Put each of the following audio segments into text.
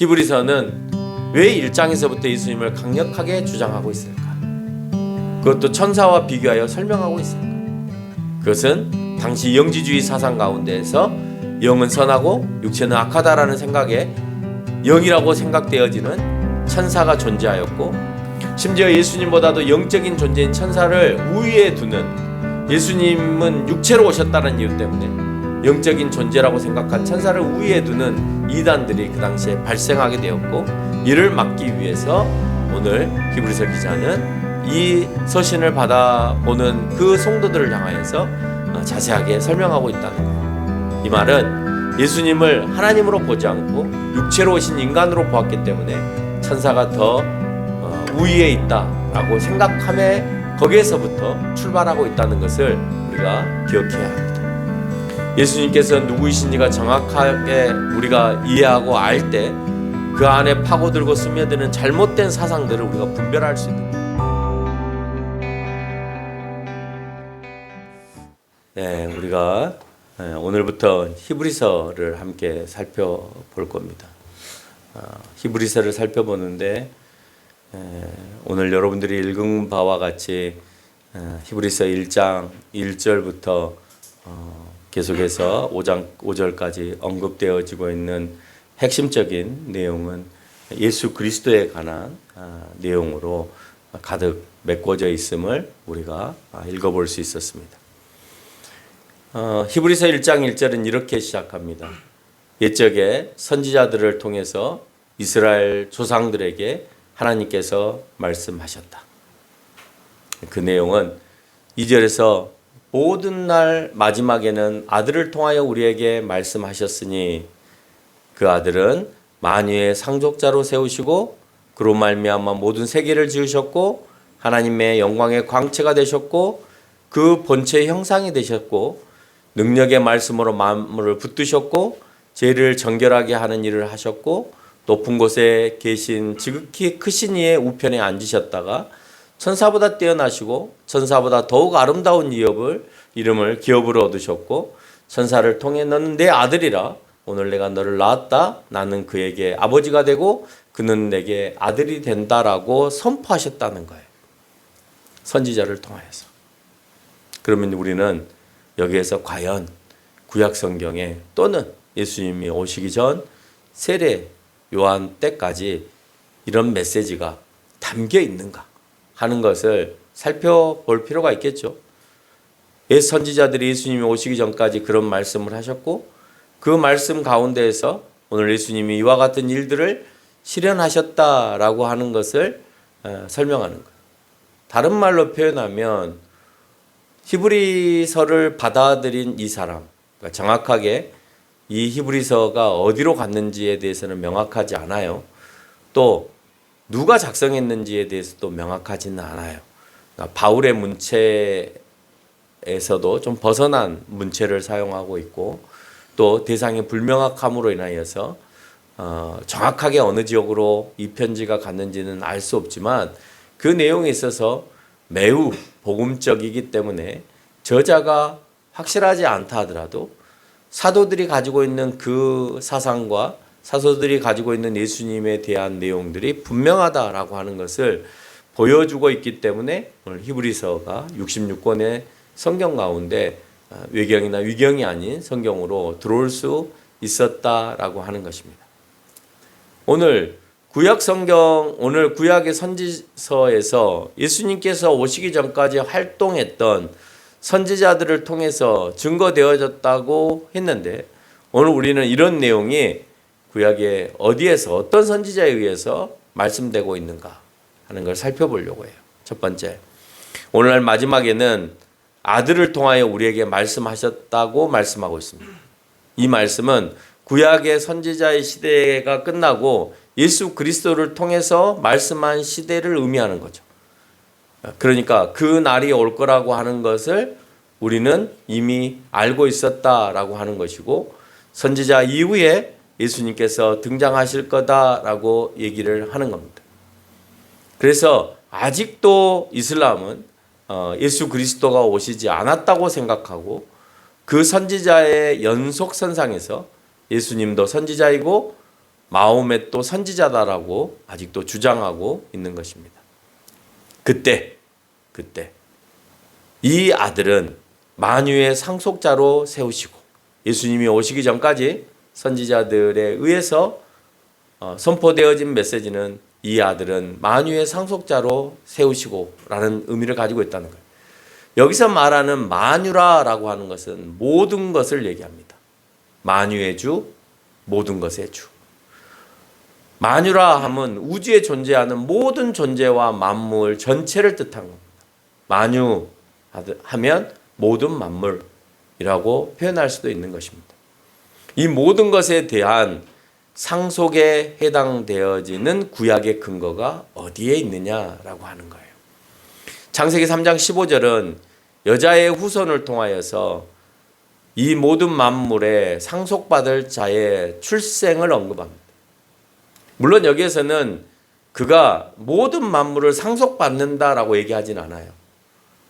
히브리서는 왜 1장에서부터 예수님을 강력하게 주장하고 있을까? 그것도 천사와 비교하여 설명하고 있을까? 그것은 당시 영지주의 사상 가운데에서 영은 선하고 육체는 악하다라는 생각에 영이라고 생각되어지는 천사가 존재하였고, 심지어 예수님보다도 영적인 존재인 천사를 우위에 두는, 예수님은 육체로 오셨다는 이유 때문에 영적인 존재라고 생각한 천사를 우위에 두는 이단들이 그 당시에 발생하게 되었고, 이를 막기 위해서 오늘 히브리서 기자는 이 서신을 받아보는 그 성도들을 향하여서 자세하게 설명하고 있다는 거예요. 이 말은 예수님을 하나님으로 보지 않고 육체로 오신 인간으로 보았기 때문에 천사가 더 우위에 있다라고 생각함에 거기에서부터 출발하고 있다는 것을 우리가 기억해야 합니다. 예수님께서 누구이신지가 정확하게 우리가 이해하고 알 때 그 안에 파고들고 스며드는 잘못된 사상들을 우리가 분별할 수 있는 거예요. 네, 우리가 오늘부터 히브리서를 함께 살펴볼 겁니다. 히브리서를 살펴보는데 오늘 여러분들이 읽은 바와 같이 히브리서 1장 1절부터 계속해서 5장 5절까지 언급되어지고 있는 핵심적인 내용은 예수 그리스도에 관한 내용으로 가득 메꿔져 있음을 우리가 읽어볼 수 있었습니다. 히브리서 1장 1절은 이렇게 시작합니다. 옛적에 선지자들을 통해서 이스라엘 조상들에게 하나님께서 말씀하셨다. 그 내용은 2절에서 모든 날 마지막에는 아들을 통하여 우리에게 말씀하셨으니 그 아들은 만유의 상속자로 세우시고 그로 말미암아 모든 세계를 지으셨고 하나님의 영광의 광채가 되셨고 그 본체의 형상이 되셨고 능력의 말씀으로 만물을 붙드셨고 죄를 정결하게 하는 일을 하셨고 높은 곳에 계신 지극히 크신 이의 우편에 앉으셨다가 천사보다 뛰어나시고 천사보다 더욱 아름다운 이름을 기업으로 얻으셨고 천사를 통해 너는 내 아들이라 오늘 내가 너를 낳았다 나는 그에게 아버지가 되고 그는 내게 아들이 된다라고 선포하셨다는 거예요. 선지자를 통하여서. 그러면 우리는 여기에서 과연 구약 성경에 또는 예수님이 오시기 전 세례 요한 때까지 이런 메시지가 담겨 있는가 하는 것을 살펴볼 필요가 있겠죠. 옛 선지자들이 예수님이 오시기 전까지 그런 말씀을 하셨고 그 말씀 가운데에서 오늘 예수님이 이와 같은 일들을 실현하셨다라고 하는 것을 설명하는 거예요. 다른 말로 표현하면 히브리서를 받아들인 이 사람, 그러니까 정확하게 이 히브리서가 어디로 갔는지에 대해서는 명확하지 않아요. 또 누가 작성했는지에 대해서도 명확하지는 않아요. 그러니까 바울의 문체에서도 좀 벗어난 문체를 사용하고 있고 또 대상이 불명확함으로 인하여서 정확하게 어느 지역으로 이 편지가 갔는지는 알 수 없지만 그 내용에 있어서 매우 복음적이기 때문에 저자가 확실하지 않다 하더라도 사도들이 가지고 있는 그 사상과 사도들이 가지고 있는 예수님에 대한 내용들이 분명하다라고 하는 것을 보여주고 있기 때문에 오늘 히브리서가 66권의 성경 가운데 외경이나 위경이 아닌 성경으로 들어올 수 있었다라고 하는 것입니다. 오늘 구약 성경, 오늘 구약의 선지서에서 예수님께서 오시기 전까지 활동했던 선지자들을 통해서 증거되어졌다고 했는데 오늘 우리는 이런 내용이 구약에 어디에서 어떤 선지자에 의해서 말씀되고 있는가 하는 걸 살펴보려고 해요. 첫 번째, 오늘날 마지막에는 아들을 통하여 우리에게 말씀하셨다고 말씀하고 있습니다. 이 말씀은 구약의 선지자의 시대가 끝나고 예수 그리스도를 통해서 말씀한 시대를 의미하는 거죠. 그러니까 그 날이 올 거라고 하는 것을 우리는 이미 알고 있었다라고 하는 것이고 선지자 이후에 예수님께서 등장하실 거다라고 얘기를 하는 겁니다. 그래서 아직도 이슬람은 예수 그리스도가 오시지 않았다고 생각하고 그 선지자의 연속선상에서 예수님도 선지자이고 마호멧 또 선지자다라고 아직도 주장하고 있는 것입니다. 그때 이 아들은 만유의 상속자로 세우시고 예수님이 오시기 전까지 선지자들에 의해서 선포되어진 메시지는 이 아들은 만유의 상속자로 세우시고 라는 의미를 가지고 있다는 거예요. 여기서 말하는 만유라라고 하는 것은 모든 것을 얘기합니다. 만유의 주, 모든 것의 주. 만유라 하면 우주에 존재하는 모든 존재와 만물 전체를 뜻한 겁니다. 만유 하면 모든 만물이라고 표현할 수도 있는 것입니다. 이 모든 것에 대한 상속에 해당되어지는 구약의 근거가 어디에 있느냐라고 하는 거예요. 창세기 3장 15절은 여자의 후손을 통하여서 이 모든 만물에 상속받을 자의 출생을 언급합니다. 물론 여기에서는 그가 모든 만물을 상속받는다라고 얘기하진 않아요.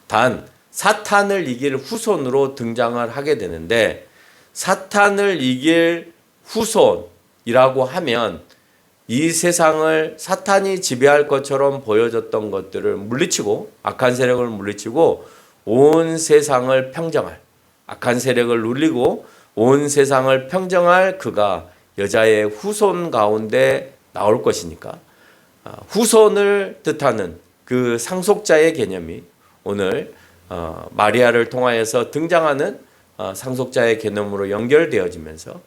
단 사탄을 이길 후손으로 등장을 하게 되는데, 사탄을 이길 후손이라고 하면 이 세상을 사탄이 지배할 것처럼 보여졌던 것들을 물리치고, 악한 세력을 물리치고 온 세상을 평정할, 악한 세력을 누리고 온 세상을 평정할 그가 여자의 후손 가운데 나올 것이니까 후손을 뜻하는 그 상속자의 개념이 오늘 마리아를 통하여서 등장하는 상속자의 개념으로 연결되어지면서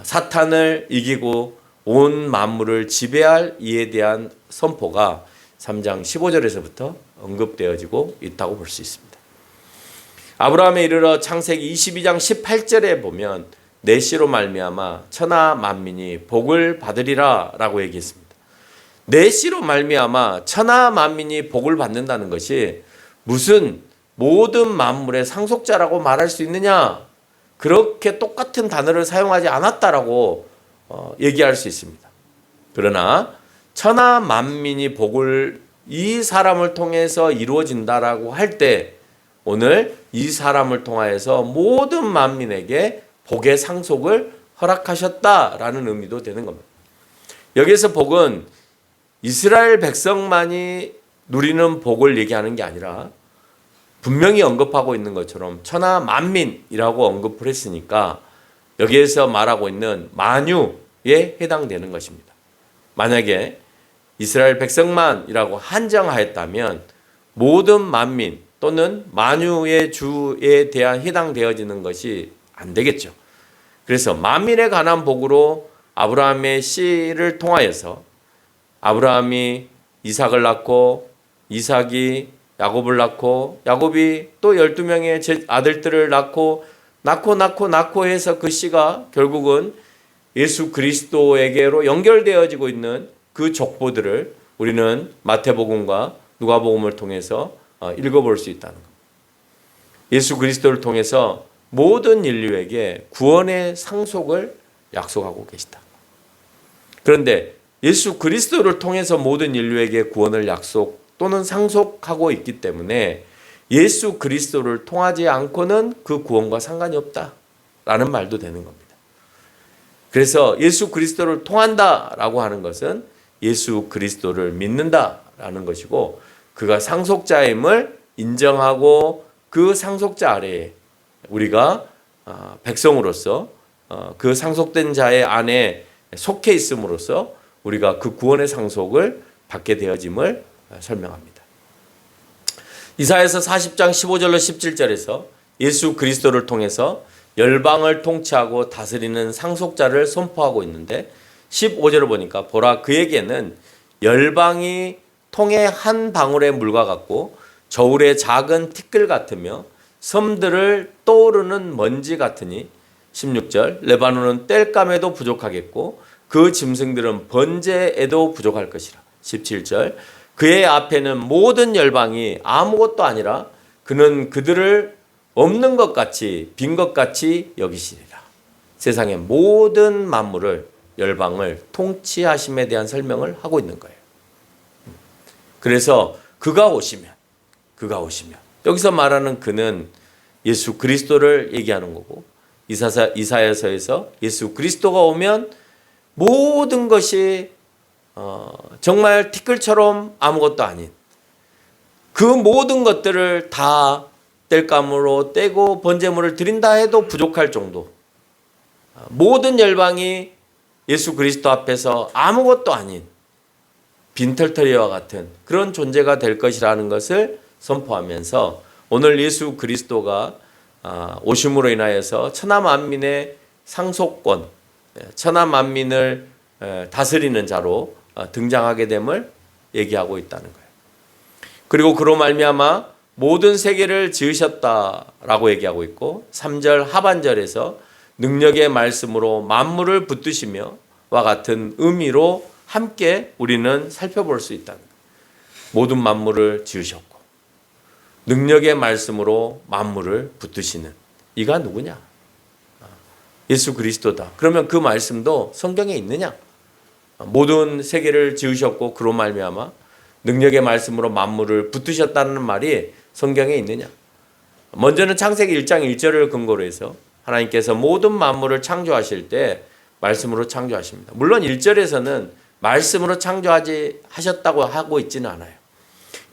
사탄을 이기고 온 만물을 지배할 이에 대한 선포가 3장 15절에서부터 언급되어지고 있다고 볼 수 있습니다. 아브라함에 이르러 창세기 22장 18절에 보면 내 씨로 말미암아 천하 만민이 복을 받으리라 라고 얘기했습니다. 내 씨로 말미암아 천하 만민이 복을 받는다는 것이 무슨 모든 만물의 상속자라고 말할 수 있느냐, 그렇게 똑같은 단어를 사용하지 않았다라고 얘기할 수 있습니다. 그러나 천하 만민이 복을 이 사람을 통해서 이루어진다라고 할 때 오늘 이 사람을 통하여서 모든 만민에게 복의 상속을 허락하셨다라는 의미도 되는 겁니다. 여기서 복은 이스라엘 백성만이 누리는 복을 얘기하는 게 아니라 분명히 언급하고 있는 것처럼 천하 만민이라고 언급을 했으니까 여기에서 말하고 있는 만유에 해당되는 것입니다. 만약에 이스라엘 백성만이라고 한정하였다면 모든 만민 또는 만유의 주에 대한 해당되어지는 것이 안 되겠죠. 그래서 만민에 관한 복으로 아브라함의 씨를 통하여서 아브라함이 이삭을 낳고 이삭이 야곱을 낳고 야곱이 또 12명의 아들들을 낳고 해서 그 씨가 결국은 예수 그리스도에게로 연결되어지고 있는 그 족보들을 우리는 마태복음과 누가복음을 통해서 읽어볼 수 있다는 겁니다. 예수 그리스도를 통해서 모든 인류에게 구원의 상속을 약속하고 계시다. 그런데 예수 그리스도를 통해서 모든 인류에게 구원을 약속 또는 상속하고 있기 때문에 예수 그리스도를 통하지 않고는 그 구원과 상관이 없다라는 말도 되는 겁니다. 그래서 예수 그리스도를 통한다라고 하는 것은 예수 그리스도를 믿는다라는 것이고, 그가 상속자임을 인정하고 그 상속자 아래에 우리가 백성으로서 그 상속된 자의 안에 속해 있음으로써 우리가 그 구원의 상속을 받게 되어짐을 설명합니다. 이사야서 40장 15절로 17절에서 예수 그리스도를 통해서 열방을 통치하고 다스리는 상속자를 선포하고 있는데 15절을 보니까 보라 그에게는 열방이 통의 한 방울의 물과 같고 저울의 작은 티끌 같으며 섬들을 떠오르는 먼지 같으니 16절 레바논은 땔감에도 부족하겠고 그 짐승들은 번제에도 부족할 것이라. 17절 그의 앞에는 모든 열방이 아무것도 아니라 그는 그들을 없는 것 같이 빈 것 같이 여기시리라. 세상의 모든 만물을 열방을 통치하심에 대한 설명을 하고 있는 거예요. 그래서 그가 오시면 여기서 말하는 그는 예수 그리스도를 얘기하는 거고, 이사야서에서 예수 그리스도가 오면 모든 것이 정말 티끌처럼 아무것도 아닌 그 모든 것들을 다 뗄감으로 떼고 번제물을 드린다 해도 부족할 정도, 모든 열방이 예수 그리스도 앞에서 아무것도 아닌 빈털터리와 같은 그런 존재가 될 것이라는 것을 선포하면서 오늘 예수 그리스도가 오심으로 인하여서 천하 만민의 상속권, 천하 만민을 다스리는 자로 등장하게 됨을 얘기하고 있다는 거예요. 그리고 그로 말미암아 모든 세계를 지으셨다라고 얘기하고 있고 3절 하반절에서 능력의 말씀으로 만물을 붙드시며와 같은 의미로 함께 우리는 살펴볼 수 있다는 거예요. 모든 만물을 지으셨고 능력의 말씀으로 만물을 붙드시는 이가 누구냐? 예수 그리스도다. 그러면 그 말씀도 성경에 있느냐? 모든 세계를 지으셨고 그로 말미암아 능력의 말씀으로 만물을 붙드셨다는 말이 성경에 있느냐? 먼저는 창세기 1장 1절을 근거로 해서 하나님께서 모든 만물을 창조하실 때 말씀으로 창조하십니다. 물론 1절에서는 말씀으로 하셨다고 하고 있지는 않아요.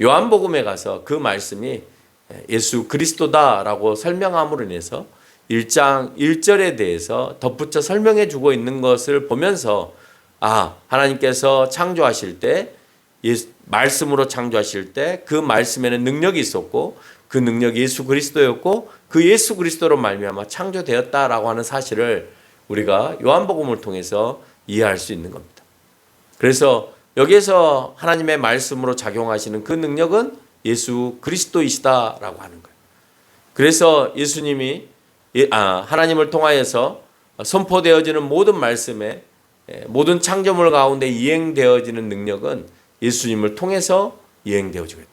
요한복음에 가서 그 말씀이 예수 그리스도다라고 설명함으로 인해서 1장 1절에 대해서 덧붙여 설명해 주고 있는 것을 보면서 하나님께서 창조하실 때 말씀으로 창조하실 때 그 말씀에는 능력이 있었고 그 능력이 예수 그리스도였고 그 예수 그리스도로 말미암아 창조되었다라고 하는 사실을 우리가 요한복음을 통해서 이해할 수 있는 겁니다. 그래서 여기에서 하나님의 말씀으로 작용하시는 그 능력은 예수 그리스도이시다라고 하는 거예요. 그래서 예수님이 하나님을 통하여서 선포되어지는 모든 말씀에 모든 창조물 가운데 이행되어지는 능력은 예수님을 통해서 이행되어지고 있다.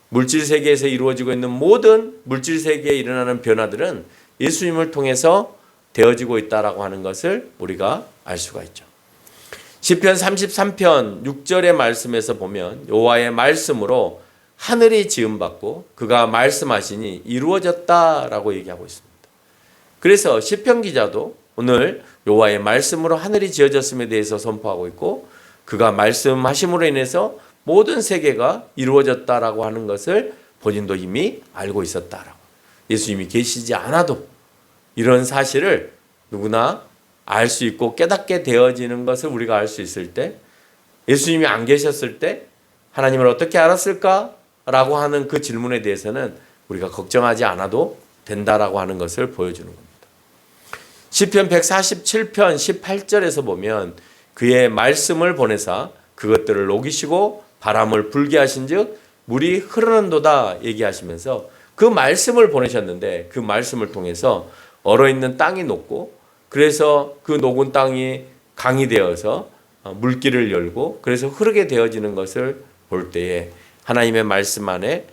물질 세계에서 이루어지고 있는 모든 물질 세계에 일어나는 변화들은 예수님을 통해서 되어지고 있다라고 하는 것을 우리가 알 수가 있죠. 시편 33편 6절의 말씀에서 보면 여호와의 말씀으로 하늘이 지음받고 그가 말씀하시니 이루어졌다라고 얘기하고 있습니다. 그래서 시편 기자도 오늘 여호와의 말씀으로 하늘이 지어졌음에 대해서 선포하고 있고 그가 말씀하심으로 인해서 모든 세계가 이루어졌다라고 하는 것을 본인도 이미 알고 있었다라고. 예수님이 계시지 않아도 이런 사실을 누구나 알 수 있고 깨닫게 되어지는 것을 우리가 알 수 있을 때 예수님이 안 계셨을 때 하나님을 어떻게 알았을까라고 하는 그 질문에 대해서는 우리가 걱정하지 않아도 된다라고 하는 것을 보여주는 겁니다. 시편 147편 18절에서 보면 그의 말씀을 보내사 그것들을 녹이시고 바람을 불게 하신즉 물이 흐르는도다 얘기하시면서 그 말씀을 보내셨는데 그 말씀을 통해서 얼어있는 땅이 녹고 그래서 그 녹은 땅이 강이 되어서 물길을 열고 그래서 흐르게 되어지는 것을 볼 때에 하나님의 말씀 안에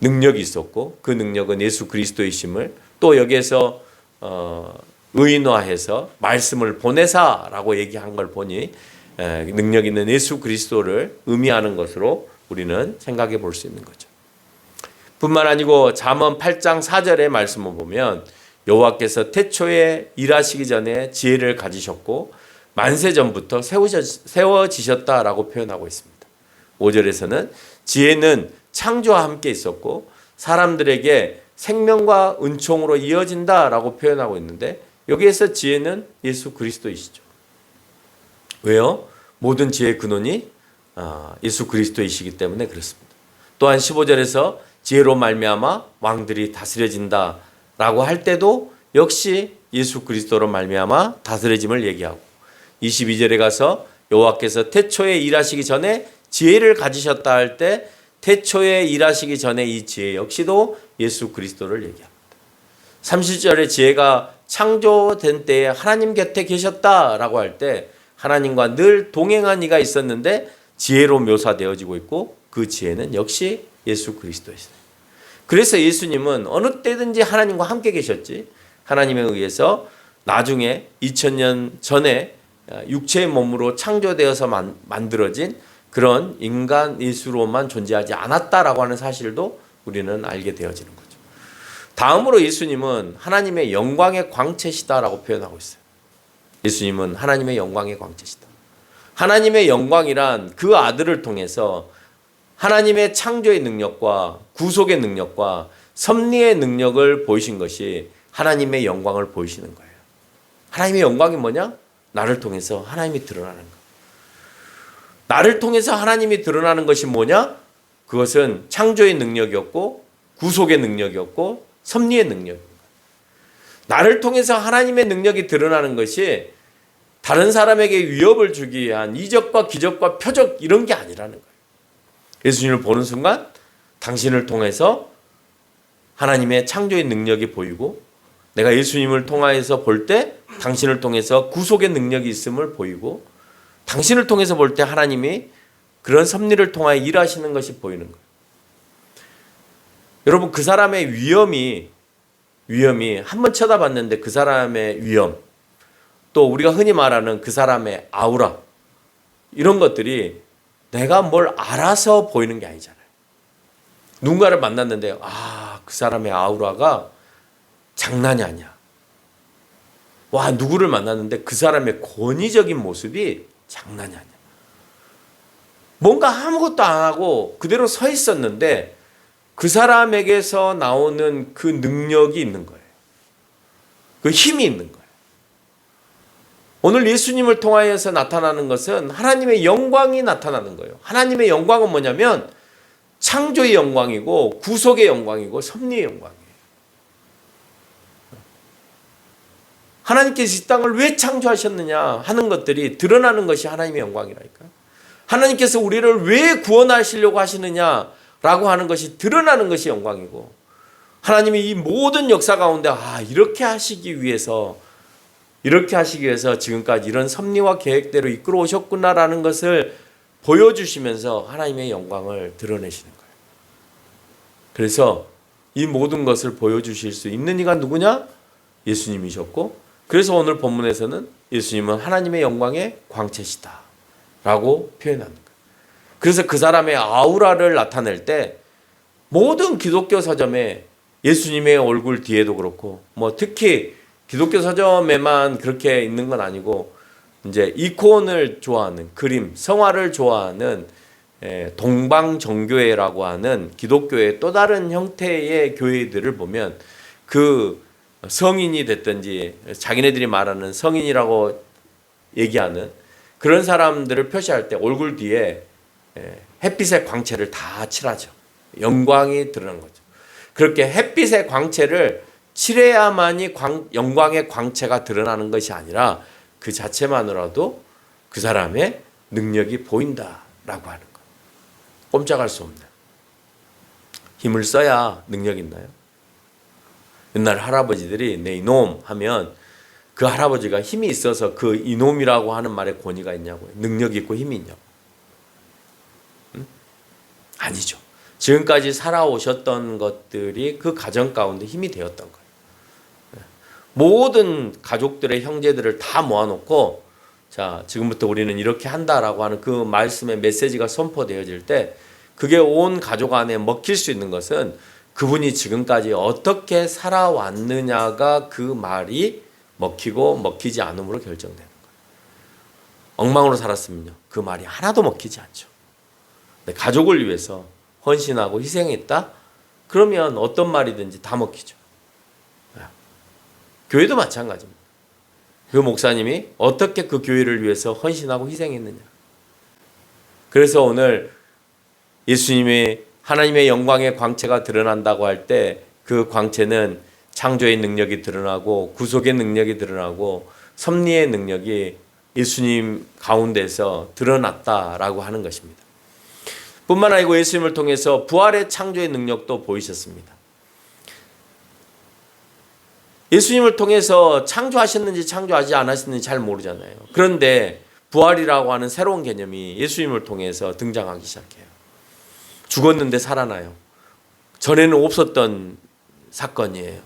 능력이 있었고 그 능력은 예수 그리스도이심을 또 여기에서 의인화해서 말씀을 보내사라고 얘기한 걸 보니 능력 있는 예수 그리스도를 의미하는 것으로 우리는 생각해 볼 수 있는 거죠. 뿐만 아니고 잠언 8장 4절의 말씀을 보면 여호와께서 태초에 일하시기 전에 지혜를 가지셨고 만세 전부터 세워지셨다라고 표현하고 있습니다. 5절에서는 지혜는 창조와 함께 있었고 사람들에게 생명과 은총으로 이어진다라고 표현하고 있는데 여기에서 지혜는 예수 그리스도이시죠. 왜요? 모든 지혜의 근원이 예수 그리스도이시기 때문에 그렇습니다. 또한 15절에서 지혜로 말미암아 왕들이 다스려진다라고 할 때도 역시 예수 그리스도로 말미암아 다스려짐을 얘기하고 22절에 가서 여호와께서 태초에 일하시기 전에 지혜를 가지셨다 할 때 태초에 일하시기 전에 이 지혜 역시도 예수 그리스도를 얘기합니다. 30절에 지혜가 창조된 때에 하나님 곁에 계셨다라고 할 때 하나님과 늘 동행한 이가 있었는데 지혜로 묘사되어지고 있고 그 지혜는 역시 예수 그리스도이시다. 그래서 예수님은 어느 때든지 하나님과 함께 계셨지 하나님에 의해서 나중에 2000년 전에 육체의 몸으로 창조되어서 만들어진 그런 인간 예수로만 존재하지 않았다라고 하는 사실도 우리는 알게 되어지는 거죠. 다음으로 예수님은 하나님의 영광의 광채시다라고 표현하고 있어요. 예수님은 하나님의 영광의 광채시다. 하나님의 영광이란 그 아들을 통해서 하나님의 창조의 능력과 구속의 능력과 섭리의 능력을 보이신 것이 하나님의 영광을 보이시는 거예요. 하나님의 영광이 뭐냐? 나를 통해서 하나님이 드러나는 것. 나를 통해서 하나님이 드러나는 것이 뭐냐? 그것은 창조의 능력이었고 구속의 능력이었고 섭리의 능력입니다. 나를 통해서 하나님의 능력이 드러나는 것이 다른 사람에게 위협을 주기 위한 이적과 기적과 표적 이런 게 아니라는 거예요. 예수님을 보는 순간 당신을 통해서 하나님의 창조의 능력이 보이고 내가 예수님을 통하여서 볼 때 당신을 통해서 구속의 능력이 있음을 보이고 당신을 통해서 볼 때 하나님이 그런 섭리를 통하여 일하시는 것이 보이는 거예요. 여러분 그 사람의 위험이 한번 쳐다봤는데 그 사람의 위험 또 우리가 흔히 말하는 그 사람의 아우라 이런 것들이 내가 뭘 알아서 보이는 게 아니잖아요. 누군가를 만났는데 그 사람의 아우라가 장난이 아니야. 와 누구를 만났는데 그 사람의 권위적인 모습이 장난이 아니야. 뭔가 아무것도 안 하고 그대로 서 있었는데 그 사람에게서 나오는 그 능력이 있는 거예요. 그 힘이 있는 거예요. 오늘 예수님을 통하여서 나타나는 것은 하나님의 영광이 나타나는 거예요. 하나님의 영광은 뭐냐면 창조의 영광이고 구속의 영광이고 섭리의 영광이에요. 하나님께서 이 땅을 왜 창조하셨느냐 하는 것들이 드러나는 것이 하나님의 영광이라니까요. 하나님께서 우리를 왜 구원하시려고 하시느냐라고 하는 것이 드러나는 것이 영광이고 하나님이 이 모든 역사 가운데 이렇게 하시기 위해서 지금까지 이런 섭리와 계획대로 이끌어 오셨구나라는 것을 보여주시면서 하나님의 영광을 드러내시는 거예요. 그래서 이 모든 것을 보여주실 수 있는 이가 누구냐? 예수님이셨고 그래서 오늘 본문에서는 예수님은 하나님의 영광의 광채시다 라고 표현하는 거예요. 그래서 그 사람의 아우라를 나타낼 때 모든 기독교 서점에 예수님의 얼굴 뒤에도 그렇고 특히 기독교 서점에만 그렇게 있는 건 아니고 이제 이콘을 좋아하는 그림, 성화를 좋아하는 동방정교회라고 하는 기독교의 또 다른 형태의 교회들을 보면 그 성인이 됐든지 자기네들이 말하는 성인이라고 얘기하는 그런 사람들을 표시할 때 얼굴 뒤에 햇빛의 광채를 다 칠하죠. 영광이 드러난 거죠. 그렇게 햇빛의 광채를 칠해야만이 영광의 광채가 드러나는 것이 아니라 그 자체만으로도 그 사람의 능력이 보인다라고 하는 것. 꼼짝할 수 없는. 힘을 써야 능력 있나요? 옛날 할아버지들이 내 이놈 하면 그 할아버지가 힘이 있어서 그 이놈이라고 하는 말에 권위가 있냐고요. 능력이 있고 힘이 있냐고. 아니죠. 지금까지 살아오셨던 것들이 그 가정 가운데 힘이 되었던 거예요. 모든 가족들의 형제들을 다 모아놓고 자 지금부터 우리는 이렇게 한다라고 하는 그 말씀의 메시지가 선포되어질 때 그게 온 가족 안에 먹힐 수 있는 것은 그분이 지금까지 어떻게 살아왔느냐가 그 말이 먹히고 먹히지 않음으로 결정되는 거예요. 엉망으로 살았으면요. 그 말이 하나도 먹히지 않죠. 가족을 위해서 헌신하고 희생했다? 그러면 어떤 말이든지 다 먹히죠. 교회도 마찬가지입니다. 그 목사님이 어떻게 그 교회를 위해서 헌신하고 희생했느냐. 그래서 오늘 예수님의 하나님의 영광의 광채가 드러난다고 할 때 그 광채는 창조의 능력이 드러나고 구속의 능력이 드러나고 섭리의 능력이 예수님 가운데서 드러났다라고 하는 것입니다. 뿐만 아니고 예수님을 통해서 부활의 창조의 능력도 보이셨습니다. 예수님을 통해서 창조하셨는지 창조하지 않았는지 잘 모르잖아요. 그런데 부활이라고 하는 새로운 개념이 예수님을 통해서 등장하기 시작해요. 죽었는데 살아나요. 전에는 없었던 사건이에요.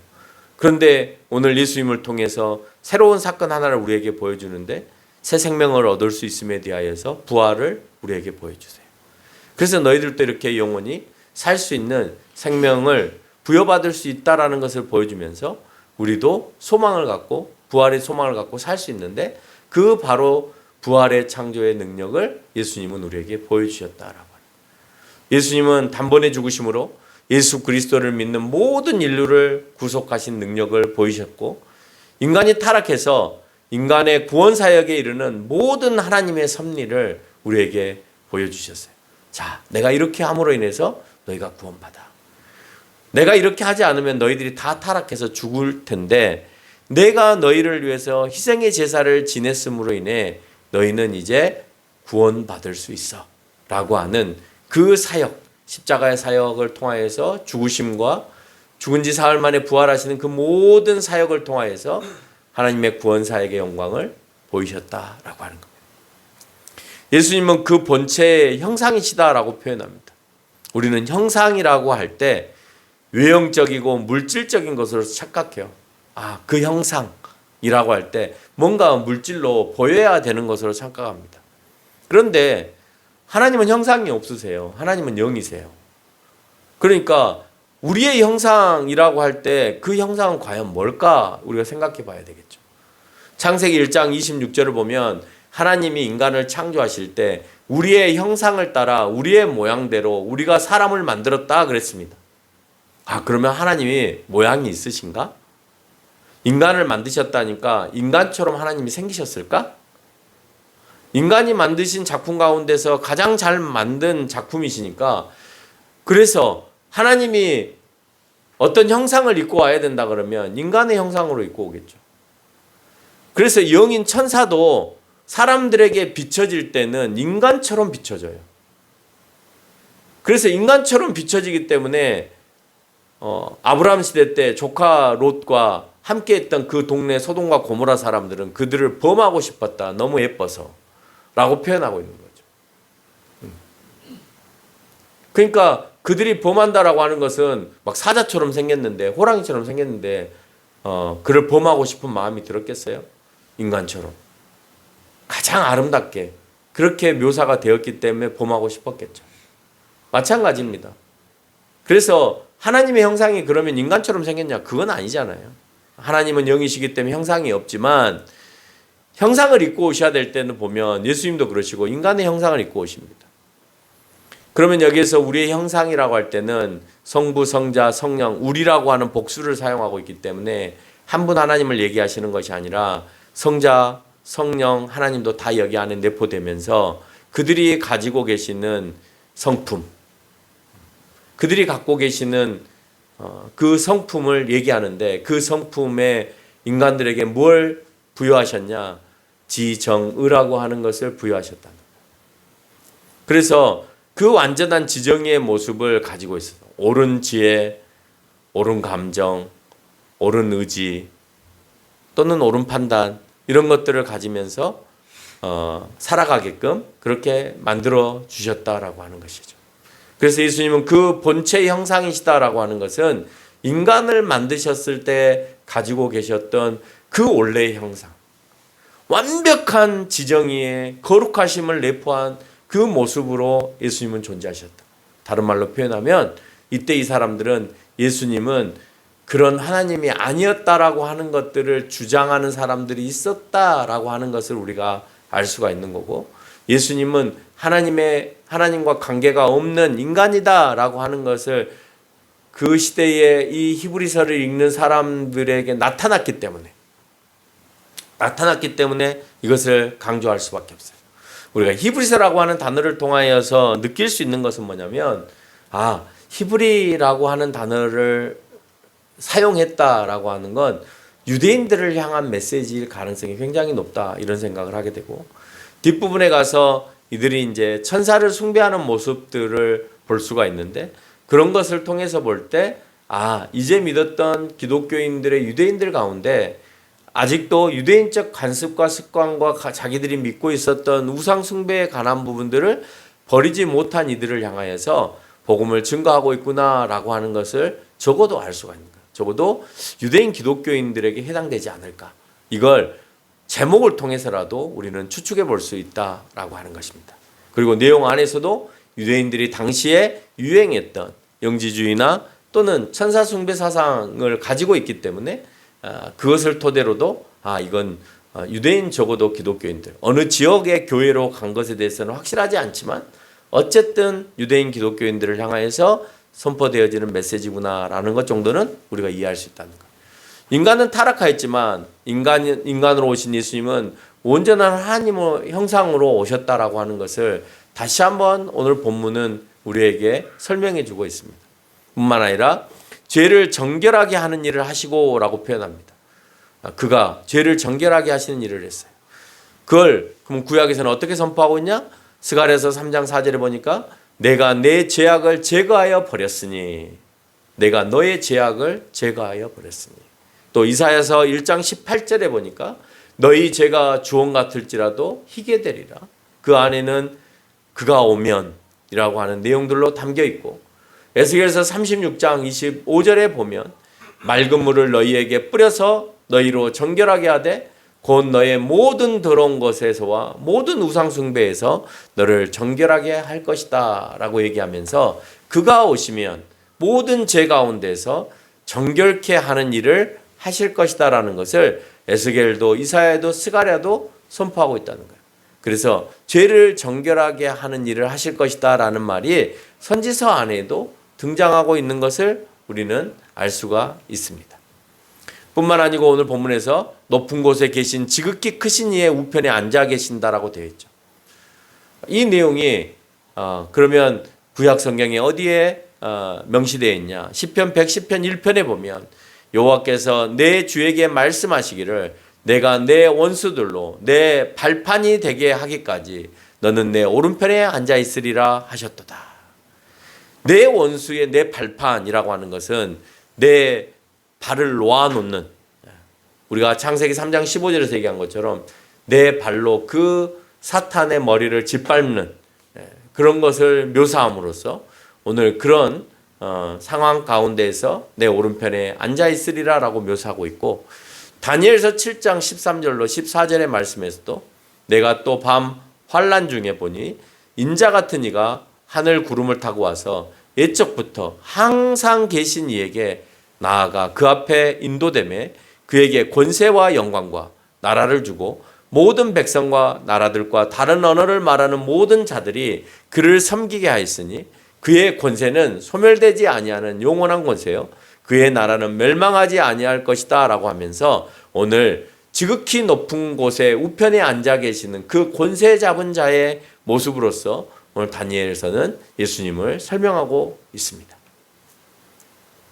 그런데 오늘 예수님을 통해서 새로운 사건 하나를 우리에게 보여주는데 새 생명을 얻을 수 있음에 대하여서 부활을 우리에게 보여주세요. 그래서 너희들도 이렇게 영원히 살 수 있는 생명을 부여받을 수 있다라는 것을 보여주면서 우리도 소망을 갖고 부활의 소망을 갖고 살 수 있는데 그 바로 부활의 창조의 능력을 예수님은 우리에게 보여주셨다라고 합니다. 예수님은 단번에 죽으심으로 예수 그리스도를 믿는 모든 인류를 구속하신 능력을 보이셨고 인간이 타락해서 인간의 구원 사역에 이르는 모든 하나님의 섭리를 우리에게 보여주셨어요. 자, 내가 이렇게 함으로 인해서 너희가 구원받아. 내가 이렇게 하지 않으면 너희들이 다 타락해서 죽을 텐데 내가 너희를 위해서 희생의 제사를 지냈음으로 인해 너희는 이제 구원받을 수 있어 라고 하는 그 사역, 십자가의 사역을 통하여서 죽으심과 죽은 지 사흘 만에 부활하시는 그 모든 사역을 통하여서 하나님의 구원 사역의 영광을 보이셨다라고 하는 겁니다. 예수님은 그 본체의 형상이시다라고 표현합니다. 우리는 형상이라고 할 때 외형적이고 물질적인 것으로 착각해요. 그 형상이라고 할 때 뭔가 물질로 보여야 되는 것으로 착각합니다. 그런데 하나님은 형상이 없으세요. 하나님은 영이세요. 그러니까 우리의 형상이라고 할 때 그 형상은 과연 뭘까 우리가 생각해 봐야 되겠죠. 창세기 1장 26절을 보면 하나님이 인간을 창조하실 때 우리의 형상을 따라 우리의 모양대로 우리가 사람을 만들었다 그랬습니다. 그러면 하나님이 모양이 있으신가? 인간을 만드셨다니까 인간처럼 하나님이 생기셨을까? 인간이 만드신 작품 가운데서 가장 잘 만든 작품이시니까 그래서 하나님이 어떤 형상을 입고 와야 된다 그러면 인간의 형상으로 입고 오겠죠. 그래서 영인 천사도 사람들에게 비춰질 때는 인간처럼 비춰져요. 그래서 인간처럼 비춰지기 때문에 아브라함 시대 때 조카 롯과 함께했던 그 동네 소돔과 고모라 사람들은 그들을 범하고 싶었다. 너무 예뻐서 라고 표현하고 있는 거죠. 그러니까 그들이 범한다라고 하는 것은 막 사자처럼 생겼는데 호랑이처럼 생겼는데 그를 범하고 싶은 마음이 들었겠어요? 인간처럼 가장 아름답게 그렇게 묘사가 되었기 때문에 범하고 싶었겠죠. 마찬가지입니다. 그래서 하나님의 형상이 그러면 인간처럼 생겼냐? 그건 아니잖아요. 하나님은 영이시기 때문에 형상이 없지만 형상을 입고 오셔야 될 때는 보면 예수님도 그러시고 인간의 형상을 입고 오십니다. 그러면 여기에서 우리의 형상이라고 할 때는 성부, 성자, 성령, 우리라고 하는 복수를 사용하고 있기 때문에 한 분 하나님을 얘기하시는 것이 아니라 성자, 성령, 하나님도 다 여기 안에 내포되면서 그들이 가지고 계시는 성품, 그들이 갖고 계시는 그 성품을 얘기하는데 그 성품에 인간들에게 뭘 부여하셨냐? 지정의라고 하는 것을 부여하셨다는 거예요. 그래서 그 완전한 지정의의 모습을 가지고 있어요. 옳은 지혜, 옳은 감정, 옳은 의지 또는 옳은 판단 이런 것들을 가지면서 살아가게끔 그렇게 만들어 주셨다라고 하는 것이죠. 그래서 예수님은 그 본체의 형상이시다라고 하는 것은 인간을 만드셨을 때 가지고 계셨던 그 원래의 형상, 완벽한 지정의의 거룩하심을 내포한 그 모습으로 예수님은 존재하셨다. 다른 말로 표현하면 이때 이 사람들은 예수님은 그런 하나님이 아니었다라고 하는 것들을 주장하는 사람들이 있었다라고 하는 것을 우리가 알 수가 있는 거고 예수님은 하나님과 관계가 없는 인간이다라고 하는 것을 그 시대에 이 히브리서를 읽는 사람들에게 나타났기 때문에 이것을 강조할 수밖에 없어요. 우리가 히브리서라고 하는 단어를 통하여서 느낄 수 있는 것은 뭐냐면 히브리라고 하는 단어를 사용했다라고 하는 건 유대인들을 향한 메시지일 가능성이 굉장히 높다 이런 생각을 하게 되고 뒷부분에 가서 이들이 이제 천사를 숭배하는 모습들을 볼 수가 있는데 그런 것을 통해서 볼 때 이제 믿었던 기독교인들의 유대인들 가운데 아직도 유대인적 관습과 습관과 자기들이 믿고 있었던 우상 숭배에 관한 부분들을 버리지 못한 이들을 향하여서 복음을 증거하고 있구나라고 하는 것을 적어도 알 수가 있는 거예요. 적어도 유대인 기독교인들에게 해당되지 않을까. 이걸 제목을 통해서라도 우리는 추측해 볼 수 있다라고 하는 것입니다. 그리고 내용 안에서도 유대인들이 당시에 유행했던 영지주의나 또는 천사 숭배 사상을 가지고 있기 때문에 그것을 토대로도 이건 유대인 적어도 기독교인들 어느 지역의 교회로 간 것에 대해서는 확실하지 않지만 어쨌든 유대인 기독교인들을 향하여서 선포되어지는 메시지구나라는 것 정도는 우리가 이해할 수 있다는 것. 인간은 타락하였지만 인간으로 오신 예수님은 온전한 하나님의 형상으로 오셨다라고 하는 것을 다시 한번 오늘 본문은 우리에게 설명해 주고 있습니다. 뿐만 아니라 죄를 정결하게 하는 일을 하시고라고 표현합니다. 그가 죄를 정결하게 하시는 일을 했어요. 그걸 그럼 구약에서는 어떻게 선포하고 있냐? 스가랴서 3장 4절에 보니까 내가 내 죄악을 제거하여 버렸으니 내가 너의 죄악을 제거하여 버렸으니 또 이사야서 1장 18절에 보니까 너희 죄가 주홍 같을지라도 희게 되리라. 그 안에는 그가 오면이라고 하는 내용들로 담겨 있고 에스겔서 36장 25절에 보면 맑은 물을 너희에게 뿌려서 너희로 정결하게 하되 곧 너의 모든 더러운 것에서와 모든 우상 숭배에서 너를 정결하게 할 것이다 라고 얘기하면서 그가 오시면 모든 죄 가운데서 정결케 하는 일을 하실 것이다 라는 것을 에스겔도 이사야도 스가랴도 선포하고 있다는 거예요. 그래서 죄를 정결하게 하는 일을 하실 것이다 라는 말이 선지서 안에도 등장하고 있는 것을 우리는 알 수가 있습니다. 뿐만 아니고 오늘 본문에서 높은 곳에 계신 지극히 크신 이의 우편에 앉아 계신다라고 되어 있죠. 이 내용이 그러면 구약 성경에 어디에 명시되어 있냐? 시편 110편 1편에 보면 여호와께서 내 주에게 말씀하시기를 내가 내 원수들로 내 발판이 되게 하기까지 너는 내 오른편에 앉아 있으리라 하셨도다. 내 원수의 내 발판이라고 하는 것은 내 발을 놓아놓는, 우리가 창세기 3장 15절에서 얘기한 것처럼 내 발로 그 사탄의 머리를 짓밟는 그런 것을 묘사함으로써 오늘 그런 상황 가운데에서 내 오른편에 앉아 있으리라 라고 묘사하고 있고, 다니엘서 7장 13절로 14절의 말씀에서도 내가 또 밤 환난 중에 보니 인자 같은 이가 하늘 구름을 타고 와서 옛적부터 항상 계신 이에게 나아가 그 앞에 인도됨에 그에게 권세와 영광과 나라를 주고 모든 백성과 나라들과 다른 언어를 말하는 모든 자들이 그를 섬기게 하였으니 그의 권세는 소멸되지 아니하는 영원한 권세요 그의 나라는 멸망하지 아니할 것이다 라고 하면서 오늘 지극히 높은 곳에 우편에 앉아 계시는 그 권세 잡은 자의 모습으로서 오늘 다니엘서는 예수님을 설명하고 있습니다.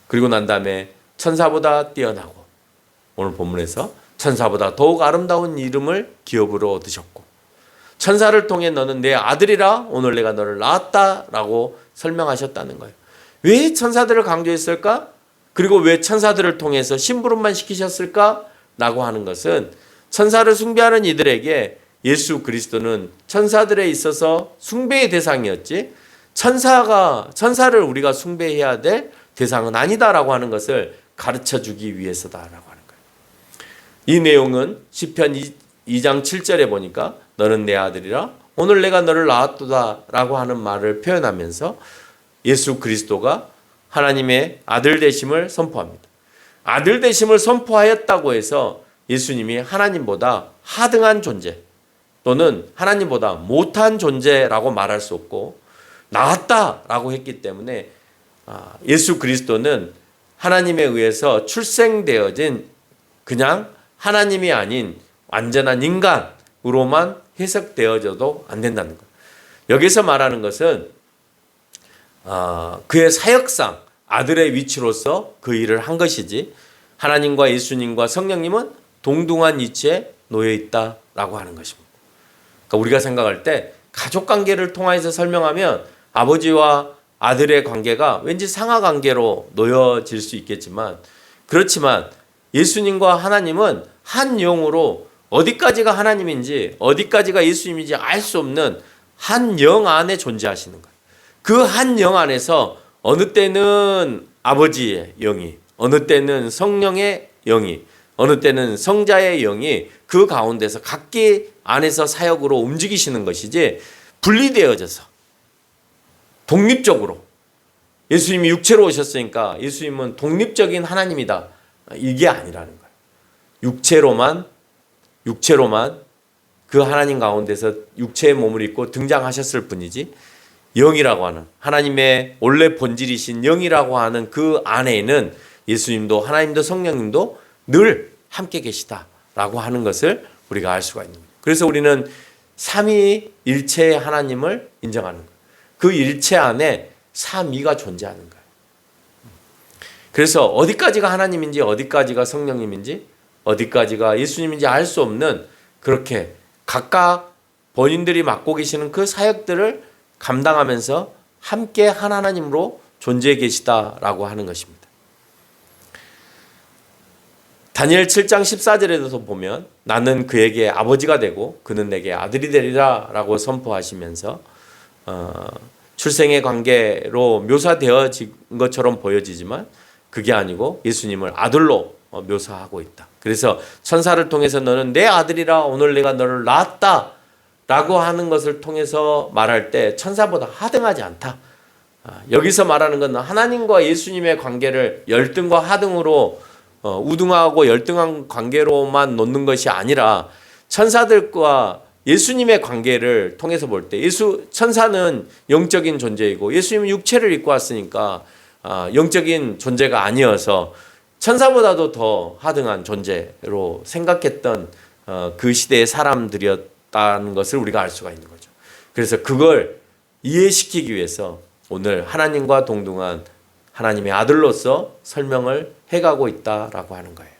그리고 난 다음에 천사보다 뛰어나고 오늘 본문에서 천사보다 더욱 아름다운 이름을 기업으로 얻으셨고 천사를 통해 너는 내 아들이라 오늘 내가 너를 낳았다라고 설명하셨다는 거예요. 왜 천사들을 강조했을까? 그리고 왜 천사들을 통해서 심부름만 시키셨을까? 라고 하는 것은 천사를 숭배하는 이들에게 예수 그리스도는 천사들에 있어서 숭배의 대상이었지 천사를 우리가 숭배해야 될 대상은 아니다라고 하는 것을 가르쳐주기 위해서다라고 하는 거예요. 이 내용은 시편 2장 7절에 보니까 너는 내 아들이라 오늘 내가 너를 낳았도다라고 하는 말을 표현하면서 예수 그리스도가 하나님의 아들 되심을 선포합니다. 아들 되심을 선포하였다고 해서 예수님이 하나님보다 하등한 존재 또는 하나님보다 못한 존재라고 말할 수 없고 낳았다라고 했기 때문에 예수 그리스도는 하나님에 의해서 출생되어진 그냥 하나님이 아닌 완전한 인간으로만 해석되어져도 안 된다는 거예요. 여기서 말하는 것은 그의 사역상 아들의 위치로서 그 일을 한 것이지 하나님과 예수님과 성령님은 동등한 위치에 놓여 있다라고 하는 것입니다. 그러니까 우리가 생각할 때 가족 관계를 통해서 설명하면 아버지와 아들의 관계가 왠지 상하 관계로 놓여질 수 있겠지만 그렇지만 예수님과 하나님은 한 영으로 어디까지가 하나님인지 어디까지가 예수님인지 알 수 없는 한 영 안에 존재하시는 거예요. 그 한 영 안에서 어느 때는 아버지의 영이, 어느 때는 성령의 영이, 어느 때는 성자의 영이 그 가운데서 각기 안에서 사역으로 움직이시는 것이지 분리되어져서 독립적으로 예수님이 육체로 오셨으니까 예수님은 독립적인 하나님이다. 이게 아니라는 거예요. 육체로만 그 하나님 가운데서 육체의 몸을 입고 등장하셨을 뿐이지, 영이라고 하는 하나님의 원래 본질이신 영이라고 하는 그 안에는 예수님도 하나님도 성령님도 늘 함께 계시다라고 하는 것을 우리가 알 수가 있는 거예요. 그래서 우리는 삼위일체의 하나님을 인정하는 거예요. 그 일체 안에 삼위가 존재하는 거예요. 그래서 어디까지가 하나님인지 어디까지가 성령님인지 어디까지가 예수님인지 알 수 없는, 그렇게 각각 본인들이 맡고 계시는 그 사역들을 감당하면서 함께 한 하나님으로 존재해 계시다라고 하는 것입니다. 다니엘 7장 14절에도 보면 나는 그에게 아버지가 되고 그는 내게 아들이 되리라 라고 선포하시면서 출생의 관계로 묘사되어진 것처럼 보여지지만 그게 아니고 예수님을 아들로 묘사하고 있다. 그래서 천사를 통해서 너는 내 아들이라 오늘 내가 너를 낳았다 라고 하는 것을 통해서 말할 때 천사보다 하등하지 않다. 여기서 말하는 건 하나님과 예수님의 관계를 열등과 하등으로 우등하고 열등한 관계로만 놓는 것이 아니라 천사들과 예수님의 관계를 통해서 볼 때 천사는 영적인 존재이고 예수님은 육체를 입고 왔으니까 영적인 존재가 아니어서 천사보다도 더 하등한 존재로 생각했던 그 시대의 사람들이었다는 것을 우리가 알 수가 있는 거죠. 그래서 그걸 이해시키기 위해서 오늘 하나님과 동등한 하나님의 아들로서 설명을 해가고 있다라고 하는 거예요.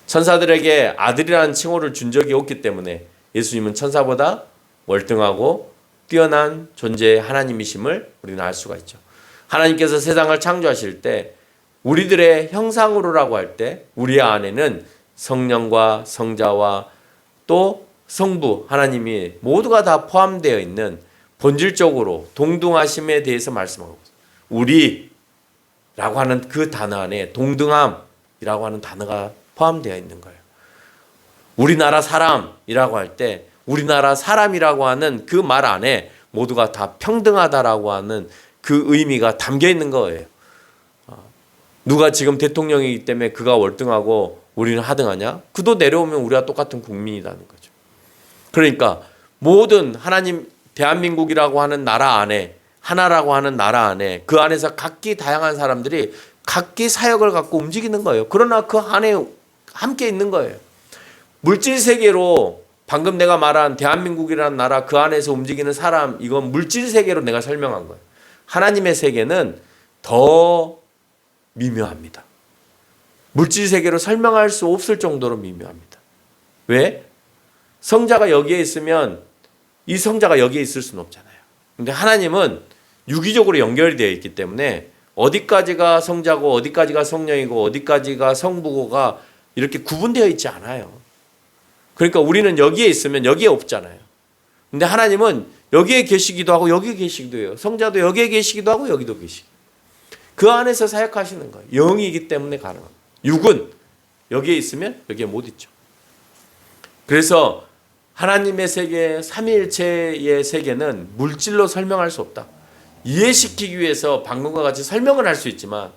천사들에게 아들이라는 칭호를 준 적이 없기 때문에 예수님은 천사보다 월등하고 뛰어난 존재의 하나님이심을 우리는 알 수가 있죠. 하나님께서 세상을 창조하실 때 우리들의 형상으로라고 할 때 우리 안에는 성령과 성자와 또 성부 하나님이 모두가 다 포함되어 있는 본질적으로 동등하심에 대해서 말씀하고 있습니다. 우리라고 하는 그 단어 안에 동등함이라고 하는 단어가 포함되어 있는 거예요. 우리나라 사람이라고 할 때 우리나라 사람이라고 하는 그 말 안에 모두가 다 평등하다라고 하는 그 의미가 담겨 있는 거예요. 누가 지금 대통령이기 때문에 그가 월등하고 우리는 하등하냐? 그도 내려오면 우리와 똑같은 국민이라는 거죠. 그러니까 모든 하나님 대한민국이라고 하는 나라 안에 하나라고 하는 나라 안에 그 안에서 각기 다양한 사람들이 각기 사역을 갖고 움직이는 거예요. 그러나 그 안에 함께 있는 거예요. 물질 세계로 방금 내가 말한 대한민국이라는 나라 그 안에서 움직이는 사람, 이건 물질 세계로 내가 설명한 거예요. 하나님의 세계는 더 미묘합니다. 물질 세계로 설명할 수 없을 정도로 미묘합니다. 왜? 성자가 여기에 있으면 이 성자가 여기에 있을 수는 없잖아요. 근데 하나님은 유기적으로 연결이 되어 있기 때문에 어디까지가 성자고 어디까지가 성령이고 어디까지가 성부고가 이렇게 구분되어 있지 않아요. 그러니까 우리는 여기에 있으면 여기에 없잖아요. 근데 하나님은 여기에 계시기도 하고 여기에 계시기도 해요. 성자도 여기에 계시기도 하고 여기도 계시고. 그 안에서 사역하시는 거예요. 영이기 때문에 가능합니다. 육은 여기에 있으면 여기에 못 있죠. 그래서 하나님의 세계, 삼위일체의 세계는 물질로 설명할 수 없다. 이해시키기 위해서 방금과 같이 설명을 할 수 있지만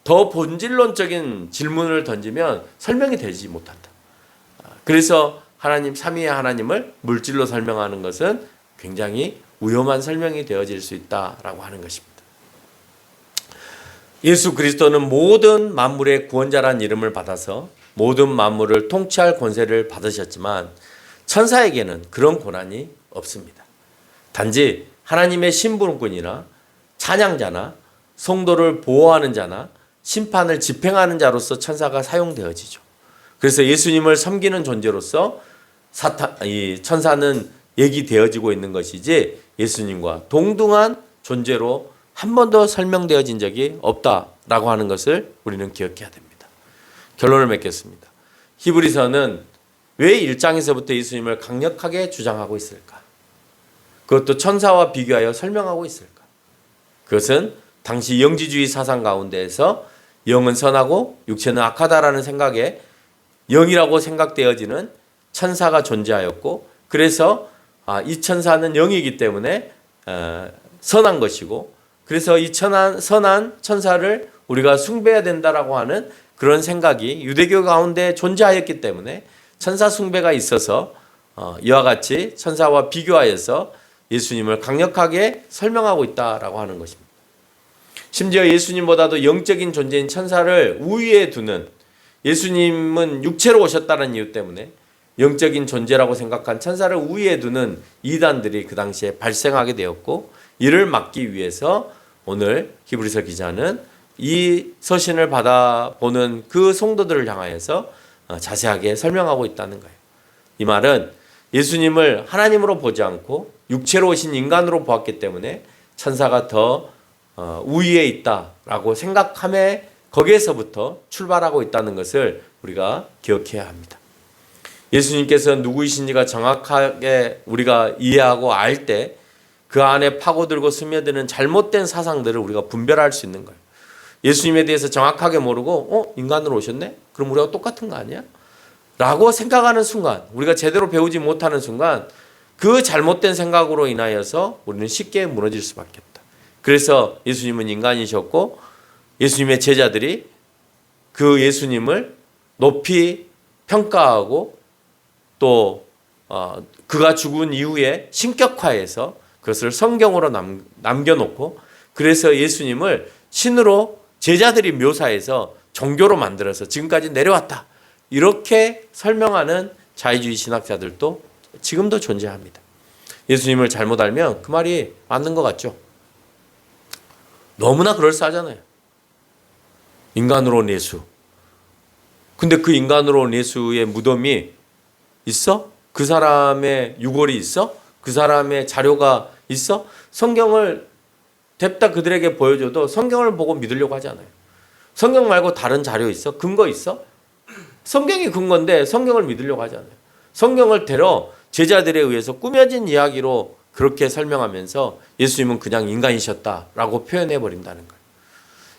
더 본질론적인 질문을 던지면 설명이 되지 못한다. 그래서 하나님, 삼위의 하나님을 물질로 설명하는 것은 굉장히 위험한 설명이 되어질 수 있다라고 하는 것입니다. 예수 그리스도는 모든 만물의 구원자란 이름을 받아서 모든 만물을 통치할 권세를 받으셨지만 천사에게는 그런 권한이 없습니다. 단지 하나님의 심부름꾼이나 찬양자나 성도를 보호하는 자나 심판을 집행하는 자로서 천사가 사용되어지죠. 그래서 예수님을 섬기는 존재로서 이 천사는 얘기되어지고 있는 것이지 예수님과 동등한 존재로 한 번도 설명되어진 적이 없다라고 하는 것을 우리는 기억해야 됩니다. 결론을 맺겠습니다. 히브리서는 왜 1장에서부터 예수님을 강력하게 주장하고 있을까? 그것도 천사와 비교하여 설명하고 있을까? 그것은 당시 영지주의 사상 가운데에서 영은 선하고 육체는 악하다라는 생각에 영이라고 생각되어지는 천사가 존재하였고, 그래서 이 천사는 영이기 때문에 선한 것이고, 그래서 이 선한 천사를 우리가 숭배해야 된다라고 하는 그런 생각이 유대교 가운데 존재하였기 때문에 천사 숭배가 있어서 이와 같이 천사와 비교하여서 예수님을 강력하게 설명하고 있다라고 하는 것입니다. 심지어 예수님보다도 영적인 존재인 천사를 우위에 두는, 예수님은 육체로 오셨다는 이유 때문에 영적인 존재라고 생각한 천사를 우위에 두는 이단들이 그 당시에 발생하게 되었고, 이를 막기 위해서 오늘 히브리서 기자는 이 서신을 받아보는 그 성도들을 향하여서 자세하게 설명하고 있다는 거예요. 이 말은 예수님을 하나님으로 보지 않고 육체로 오신 인간으로 보았기 때문에 천사가 더 우위에 있다라고 생각함에 거기에서부터 출발하고 있다는 것을 우리가 기억해야 합니다. 예수님께서 누구이신지가 정확하게 우리가 이해하고 알 때 그 안에 파고들고 스며드는 잘못된 사상들을 우리가 분별할 수 있는 거예요. 예수님에 대해서 정확하게 모르고 인간으로 오셨네? 그럼 우리가 똑같은 거 아니야? 라고 생각하는 순간, 우리가 제대로 배우지 못하는 순간 그 잘못된 생각으로 인하여서 우리는 쉽게 무너질 수밖에 없다. 그래서 예수님은 인간이셨고 예수님의 제자들이 그 예수님을 높이 평가하고 또 그가 죽은 이후에 신격화해서 그것을 성경으로 남겨놓고, 그래서 예수님을 신으로 제자들이 묘사해서 종교로 만들어서 지금까지 내려왔다, 이렇게 설명하는 자유주의 신학자들도 지금도 존재합니다. 예수님을 잘못 알면 그 말이 맞는 것 같죠? 너무나 그럴싸하잖아요. 인간으로 온 예수. 근데 그 인간으로 온 예수의 무덤이 있어? 그 사람의 유골이 있어? 그 사람의 자료가 있어? 성경을 냅다 그들에게 보여줘도 성경을 보고 믿으려고 하지 않아요. 성경 말고 다른 자료 있어? 근거 있어? 성경이 근거인데 성경을 믿으려고 하지 않아요. 성경을 대러 제자들에 의해서 꾸며진 이야기로 그렇게 설명하면서 예수님은 그냥 인간이셨다라고 표현해 버린다는 거예요.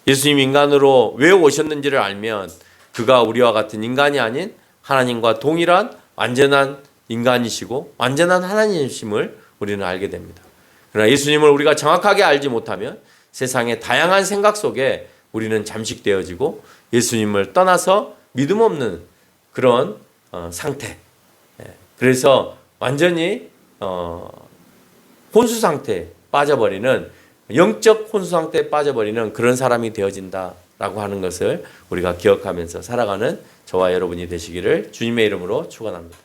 예수님 인간으로 왜 오셨는지를 알면 그가 우리와 같은 인간이 아닌 하나님과 동일한 완전한 인간이시고 완전한 하나님이심을 우리는 알게 됩니다. 그러나 예수님을 우리가 정확하게 알지 못하면 세상의 다양한 생각 속에 우리는 잠식되어지고 예수님을 떠나서 믿음 없는 그런 상태, 그래서 완전히 혼수 상태에 빠져버리는, 영적 혼수 상태에 빠져버리는 그런 사람이 되어진다라고 하는 것을 우리가 기억하면서 살아가는 저와 여러분이 되시기를 주님의 이름으로 축원합니다.